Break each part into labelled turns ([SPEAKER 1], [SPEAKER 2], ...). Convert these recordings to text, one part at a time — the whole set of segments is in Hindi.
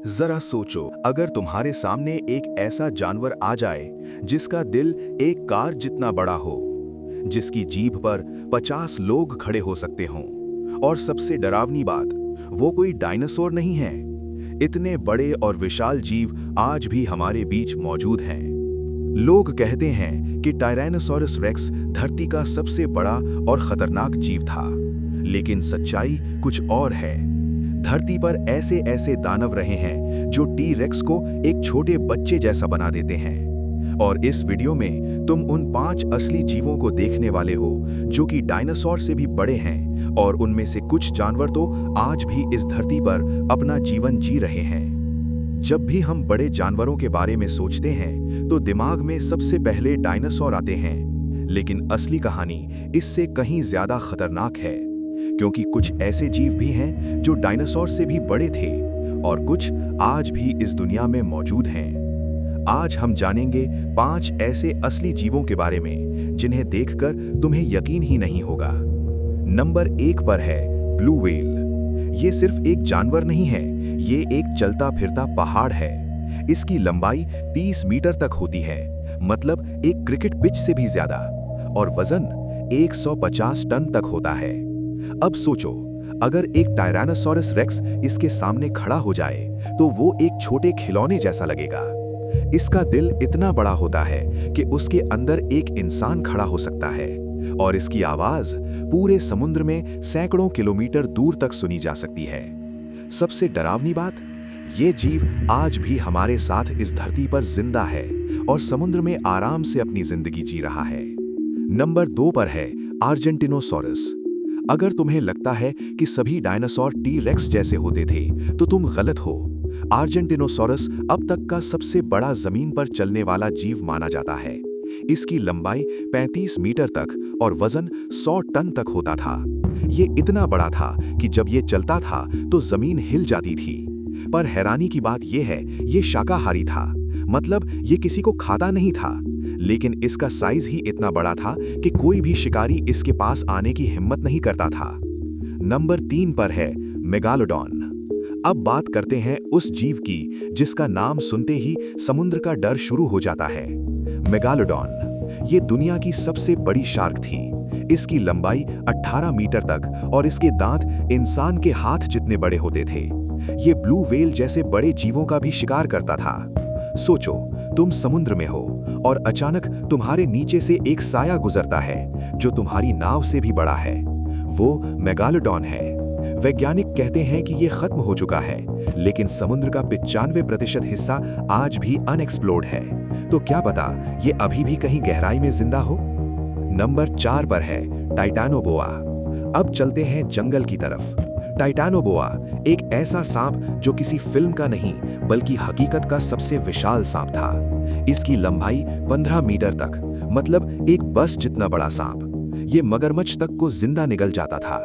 [SPEAKER 1] जरा सोचो, अगर तुम्हारे सामने एक ऐसा जानवर आ जाए जिसका दिल एक कार जितना बड़ा हो, जिसकी जीभ पर 50 लोग खड़े हो सकते हों, और सबसे डरावनी बात, वो कोई डायनासोर नहीं है। इतने बड़े और विशाल जीव आज भी हमारे बीच मौजूद हैं। लोग कहते हैं कि टायरेनोसॉरस रेक्स धरती का सबसे बड़ा और खतरनाक जीव था, लेकिन सच्चाई कुछ और है। धरती पर ऐसे ऐसे दानव रहे हैं जो टी रेक्स को एक छोटे बच्चे जैसा बना देते हैं। और इस वीडियो में तुम उन 5 असली जीवों को देखने वाले हो जो कि डायनासोर से भी बड़े हैं, और उनमें से कुछ जानवर तो आज भी इस धरती पर अपना जीवन जी रहे हैं। जब भी हम बड़े जानवरों के बारे में सोचते हैं तो दिमाग में सबसे पहले डायनासोर आते हैं, लेकिन असली कहानी इससे कहीं ज्यादा खतरनाक है, क्योंकि कुछ ऐसे जीव भी हैं जो डायनासोर से भी बड़े थे और कुछ आज भी इस दुनिया में मौजूद हैं। आज हम जानेंगे 5 ऐसे असली जीवों के बारे में जिन्हें देखकर तुम्हें यकीन ही नहीं होगा। नंबर 1 पर है ब्लू व्हेल। ये सिर्फ एक जानवर नहीं है, ये एक चलता फिरता पहाड़ है। इसकी लंबाई 30 मीटर तक होती है, मतलब एक क्रिकेट पिच से भी ज्यादा, और वजन 150 टन तक होता है। अब सोचो, अगर एक टायरानोसॉरस रेक्स इसके सामने खड़ा हो जाए तो वो एक छोटे खिलौने जैसा लगेगा। इसका दिल इतना बड़ा होता है कि उसके अंदर एक इंसान खड़ा हो सकता है, और इसकी आवाज पूरे समुद्र में सैकड़ों किलोमीटर दूर तक सुनी जा सकती है। सबसे डरावनी बात, ये जीव आज भी हमारे साथ इस धरती पर जिंदा है और समुद्र में आराम से अपनी जिंदगी जी रहा है। नंबर 2 पर है आर्जेंटिनोसॉरस। अगर तुम्हें लगता है कि सभी डायनासोर टी रेक्स जैसे होते थे तो तुम गलत हो। आर्जेंटिनोसॉरस अब तक का सबसे बड़ा जमीन पर चलने वाला जीव माना जाता है। इसकी लंबाई 35 मीटर तक और वजन 100 टन तक होता था। ये इतना बड़ा था कि जब ये चलता था तो जमीन हिल जाती थी। पर हैरानी की बात यह है, ये शाकाहारी था, मतलब ये किसी को खाता नहीं था, लेकिन इसका साइज ही इतना बड़ा था कि कोई भी शिकारी इसके पास आने की हिम्मत नहीं करता था। नंबर 3 पर है मेगालोडॉन। अब बात करते हैं उस जीव की जिसका नाम सुनते ही समुद्र का डर शुरू हो जाता है। मेगालोडॉन ये दुनिया की सबसे बड़ी शार्क थी। इसकी लंबाई 18 मीटर तक और इसके दांत इंसान के हाथ जितने बड़े होते थे। ये ब्लू व्हेल जैसे बड़े जीवों का भी शिकार करता था। सोचो, तुम समुद्र में हो और अचानक तुम्हारे नीचे से एक साया गुजरता है जो तुम्हारी नाव से भी बड़ा है। वो मेगालोडॉन है। वैज्ञानिक कहते हैं कि ये खत्म हो चुका है, लेकिन समुद्र का 95% हिस्सा आज भी अनएक्सप्लोर्ड है। तो क्या पता ये अभी भी कहीं गहराई में जिंदा हो। नंबर 4 पर है टाइटानोबोआ। अब चलते हैं जंगल की तरफ। टाइटानोबोआ एक ऐसा सांप जो किसी फिल्म का नहीं बल्कि हकीकत का सबसे विशाल सांप था। इसकी लंबाई 15 मीटर तक, मतलब एक बस जितना बड़ा सांप। ये मगरमच्छ तक को जिंदा निगल जाता था।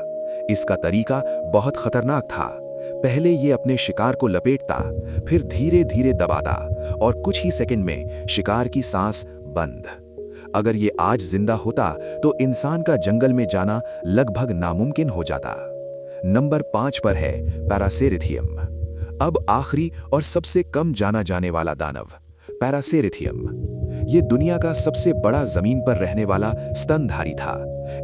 [SPEAKER 1] इसका तरीका बहुत खतरनाक था। पहले ये अपने शिकार को लपेटता, फिर धीरे धीरे दबाता, और कुछ ही सेकंड में शिकार की सांस बंद। अगर ये आज जिंदा होता तो इंसान का जंगल में जाना लगभग नामुमकिन हो जाता। नंबर 5 पर है पैरासेरिथियम। अब आखिरी और सबसे कम जाना जाने वाला दानव, पैरासेरिथियम। ये दुनिया का सबसे बड़ा जमीन पर रहने वाला स्तनधारी था।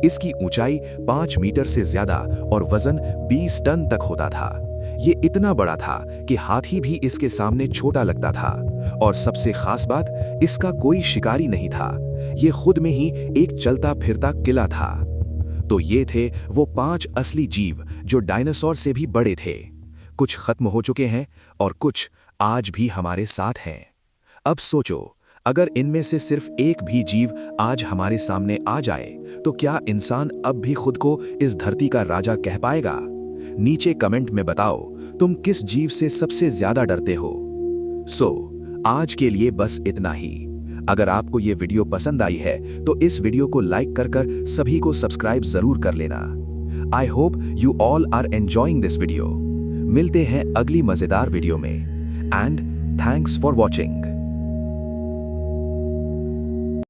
[SPEAKER 1] इसकी ऊंचाई 5 मीटर से ज्यादा और वजन 20 टन तक होता था। ये इतना बड़ा था कि हाथी भी इसके सामने छोटा लगता था। और सबसे खास बात, इसका कोई शिकारी नहीं था। ये खुद में ही एक चलता फिरता किला था। तो ये थे वो 5 असली जीव जो डायनासोर से भी बड़े थे। कुछ खत्म हो चुके हैं और कुछ आज भी हमारे साथ हैं। अब सोचो, अगर इनमें से सिर्फ एक भी जीव आज हमारे सामने आ जाए तो क्या इंसान अब भी खुद को इस धरती का राजा कह पाएगा? नीचे कमेंट में बताओ, तुम किस जीव से सबसे ज्यादा डरते हो। आज के लिए बस इतना ही। अगर आपको ये वीडियो पसंद आई है तो इस वीडियो को लाइक कर सभी को सब्सक्राइब जरूर कर लेना। I hope you all are enjoying this video. मिलते हैं अगली मजेदार वीडियो में, एंड थैंक्स फॉर वॉचिंग।